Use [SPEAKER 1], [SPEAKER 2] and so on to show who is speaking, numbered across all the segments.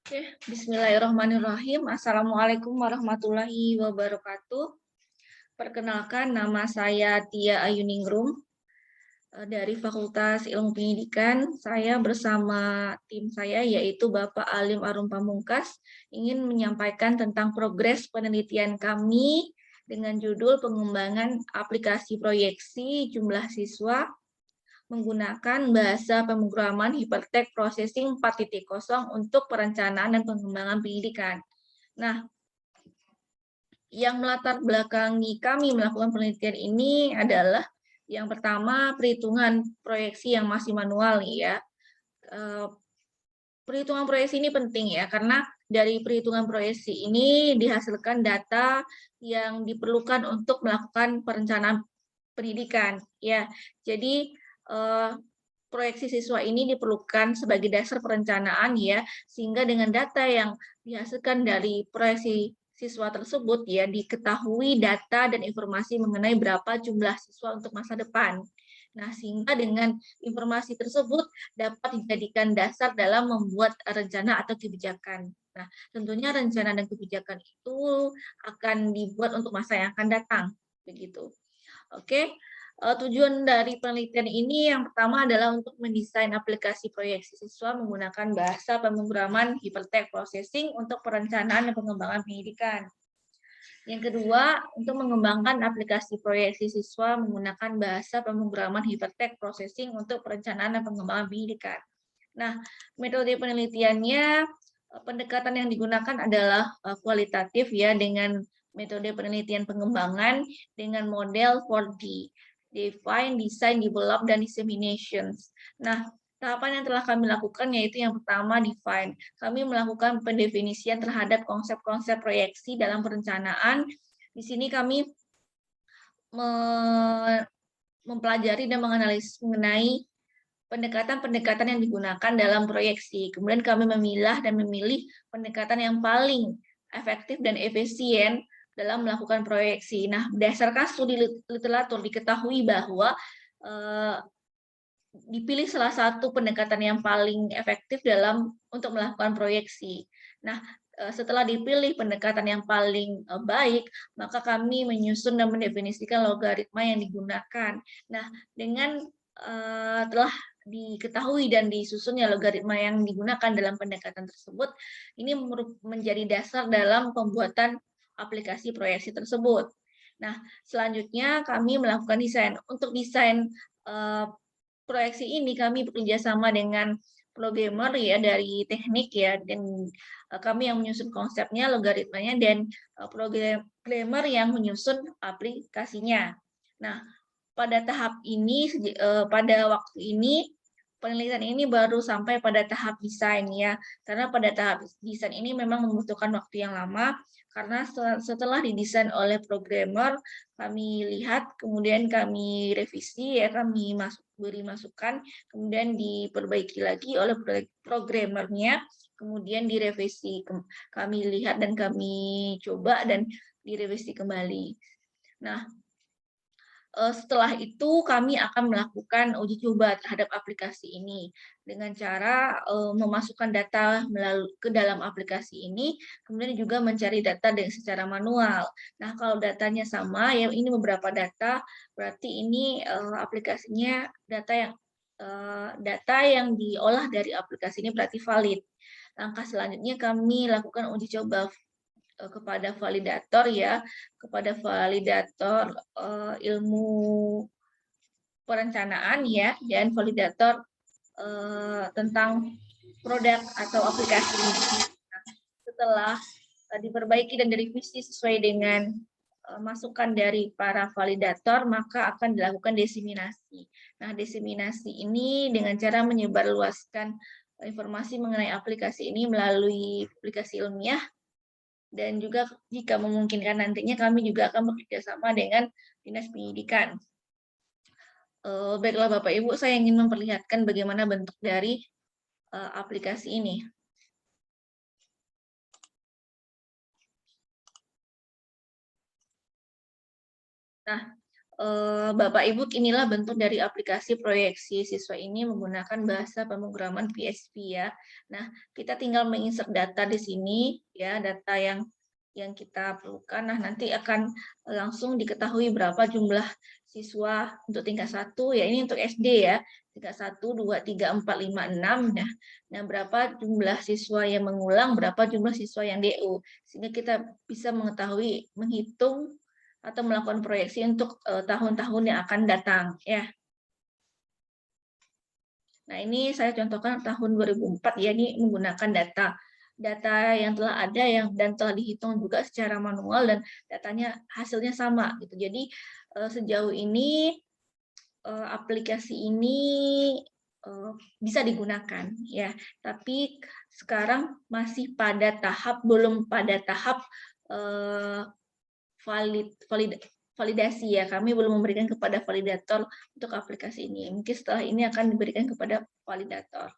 [SPEAKER 1] Oke, Bismillahirrahmanirrahim. Assalamualaikum warahmatullahi wabarakatuh. Perkenalkan, nama saya Tia Ayuningrum dari Fakultas Ilmu Pendidikan. Saya bersama tim saya, yaitu Bapak Alim Arum Pamungkas, ingin menyampaikan tentang progres penelitian kami dengan judul pengembangan aplikasi proyeksi jumlah siswa menggunakan bahasa pemrograman Hypertext Processing 4.0 untuk perencanaan dan pengembangan pendidikan. Nah, yang melatar belakangi kami melakukan penelitian ini adalah yang pertama perhitungan proyeksi yang masih manual ya. Perhitungan proyeksi ini penting ya, karena dari perhitungan proyeksi ini dihasilkan data yang diperlukan untuk melakukan perencanaan pendidikan ya. Jadi proyeksi siswa ini diperlukan sebagai dasar perencanaan ya, sehingga dengan data yang dihasilkan dari proyeksi siswa tersebut ya diketahui data dan informasi mengenai berapa jumlah siswa untuk masa depan. Nah, sehingga dengan informasi tersebut dapat dijadikan dasar dalam membuat rencana atau kebijakan. Nah, tentunya rencana dan kebijakan itu akan dibuat untuk masa yang akan datang, begitu. Oke, tujuan dari penelitian ini yang pertama adalah untuk mendesain aplikasi proyeksi siswa menggunakan bahasa pemrograman Hypertext Processing untuk perencanaan dan pengembangan pendidikan. Yang kedua, untuk mengembangkan aplikasi proyeksi siswa menggunakan bahasa pemrograman Hypertext Processing untuk perencanaan dan pengembangan pendidikan. Nah, metode penelitiannya, pendekatan yang digunakan adalah kualitatif ya, dengan metode penelitian pengembangan dengan model 4D, Define, Design, Develop, dan Disseminations. Nah, tahapan yang telah kami lakukan yaitu yang pertama define. Kami melakukan pendefinisian terhadap konsep-konsep proyeksi dalam perencanaan. Di sini kami mempelajari dan menganalisis mengenai pendekatan-pendekatan yang digunakan dalam proyeksi. Kemudian kami memilah dan memilih pendekatan yang paling efektif dan efisien dalam melakukan proyeksi. Nah, berdasarkan studi literatur diketahui bahwa dipilih salah satu pendekatan yang paling efektif dalam untuk melakukan proyeksi. Nah, setelah dipilih pendekatan yang paling baik, maka kami menyusun dan mendefinisikan logaritma yang digunakan. Nah, dengan telah diketahui dan disusunnya logaritma yang digunakan dalam pendekatan tersebut, ini menjadi dasar dalam pembuatan aplikasi proyeksi tersebut. Nah, selanjutnya kami melakukan desain. Untuk desain proyeksi ini kami bekerja sama dengan programmer ya dari teknik ya, dan kami yang menyusun konsepnya, logaritmanya, dan programmer yang menyusun aplikasinya. Nah, pada tahap ini, pada waktu ini penelitian ini baru sampai pada tahap desain ya, karena pada tahap desain ini memang membutuhkan waktu yang lama, karena setelah didesain oleh programmer, kami lihat, kemudian kami revisi ya, kami beri masukan, kemudian diperbaiki lagi oleh programmernya, kemudian direvisi, kami lihat dan kami coba dan direvisi kembali. Nah, setelah itu kami akan melakukan uji coba terhadap aplikasi ini dengan cara memasukkan data ke dalam aplikasi ini, kemudian juga mencari data secara manual. Nah, kalau datanya sama, ya ini beberapa data, berarti ini aplikasinya data yang diolah dari aplikasi ini berarti valid. Langkah selanjutnya kami lakukan uji coba kepada validator ya, kepada validator ilmu perencanaan ya, dan validator tentang produk atau aplikasi. Nah, setelah diperbaiki dan direvisi sesuai dengan masukan dari para validator, maka akan dilakukan diseminasi. Nah, diseminasi ini dengan cara menyebarluaskan informasi mengenai aplikasi ini melalui publikasi ilmiah, dan juga jika memungkinkan nantinya kami juga akan bekerja sama dengan Dinas Pendidikan. Baiklah Bapak Ibu, saya ingin memperlihatkan bagaimana bentuk dari aplikasi ini. Nah, Bapak Ibu, inilah bentuk dari aplikasi proyeksi siswa ini menggunakan bahasa pemrograman PHP ya. Nah, kita tinggal menginsert data di sini ya, data yang kita perlukan. Nah, nanti akan langsung diketahui berapa jumlah siswa untuk tingkat 1 ya, ini untuk SD ya. Tingkat 1, 2, 3, 4, 5, 6 ya. Nah, berapa jumlah siswa yang mengulang, berapa jumlah siswa yang DU. Sehingga kita bisa mengetahui, menghitung atau melakukan proyeksi untuk tahun-tahun yang akan datang ya. Nah, ini saya contohkan tahun 2004 ya, ini menggunakan data yang telah ada dan telah dihitung juga secara manual dan datanya hasilnya sama gitu. Jadi sejauh ini aplikasi ini bisa digunakan ya. Tapi sekarang masih pada tahap belum pada tahap validasi ya. Kami belum memberikan kepada validator untuk aplikasi ini. Mungkin setelah ini akan diberikan kepada validator.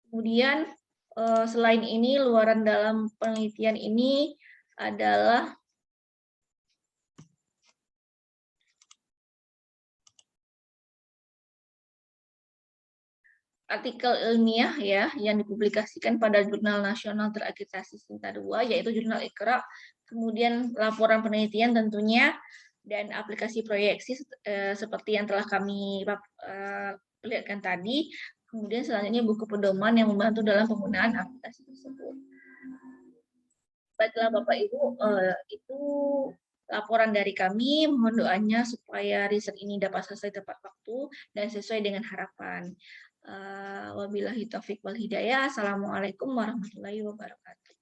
[SPEAKER 1] Kemudian selain ini, luaran dalam penelitian ini adalah artikel ilmiah ya yang dipublikasikan pada Jurnal Nasional Terakreditasi Sinta II, yaitu Jurnal Iqra, kemudian laporan penelitian tentunya, dan aplikasi proyeksi seperti yang telah kami perlihatkan tadi. Kemudian selanjutnya buku pedoman yang membantu dalam penggunaan aplikasi tersebut. Baiklah Bapak Ibu, itu laporan dari kami. Mohon doanya supaya riset ini dapat selesai tepat waktu dan sesuai dengan harapan. Wabillahi taufiq wal hidayah. Assalamualaikum warahmatullahi wabarakatuh.